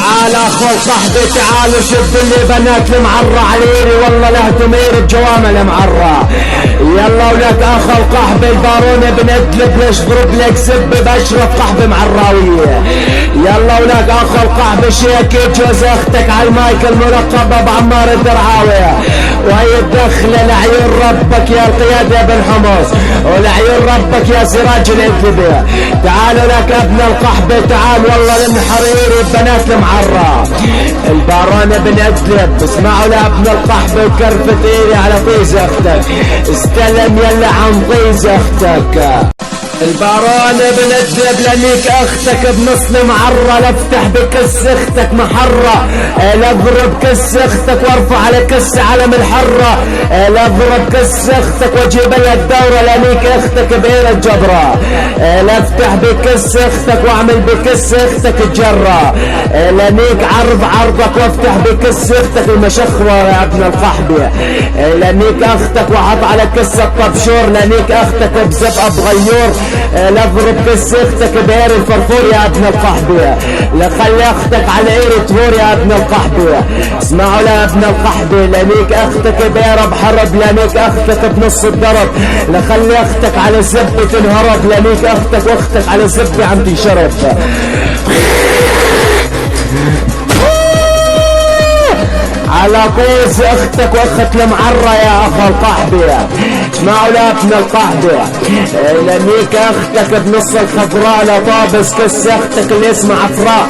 تعال اخو صاحبي تعال شد اللي بنات المعرة عليري والله له تمير بجوامع المعرة. يلا ولك اخو القحبة البارون ابن ادلب ليش ضرب لك سب باشرف قحبة معراوية. يلا ولك اخو القحبة شيكي جوز اختك على المايك الملقب بعمار الدرعاوية. وهي الدخلة لعيون ربك يا القيادة بن حمص ولعيون ربك يا سراج الادلبي. تعالوا لك ابن القحبة تعال والله للحريري بنات المعرة. البارون ابن ادلب اسمعوا لابن القحبة وكرفة ايدي على طيز اختك استلم يلا عن طيز اختك. البارون ابن ادلب لنيك اختك بنص المعرة لافتح بكس اختك محرة لاضرب كس اختك وارفع على كس علم الحرة لاضرب كس اختك واجيب لها الدورة لنيك اختك بين الجبرة لافتح بكس اختك واعمل بكس اختك الجرة لنيك عرضك وافتح بكس اختك المشخوة يا ابن القحبة لنيك اختك وحط على كس الطبشور لنيك اختك بزبقة بغيور لاضرب كس اختك بير الفرفور يا ابن القحبة لخلي اختك على عير تفور يا ابن القحبة. اسمعوا لا ابن القحبة لنيك اختك بير بحرب لنيك اختك بنص الضرب لخلي اختك على زبة تنهرب لنيك اختك واختك على زبة عم تنشرب. على طيز اختك واخت المعرة يا اخو القحبة. اسمعوا لا ابن القحبة لنيك اختك بنص الخضراء لطابس كس اختك اللي اسمها عفراء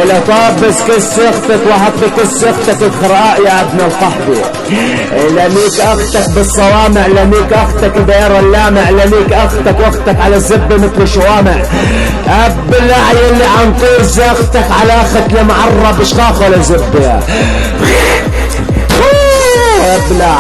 لطابس كس اختك وحط كس اختك الخراء يا ابن القحبة. لنيك اختك بالصوامع لنيك اختك بير اللامع لنيك اختك واختك على الزبة مثل شوامع. ابلع يلي عن طيز اختك على اخت المعرة بشخاخ ولا زبة ابلع.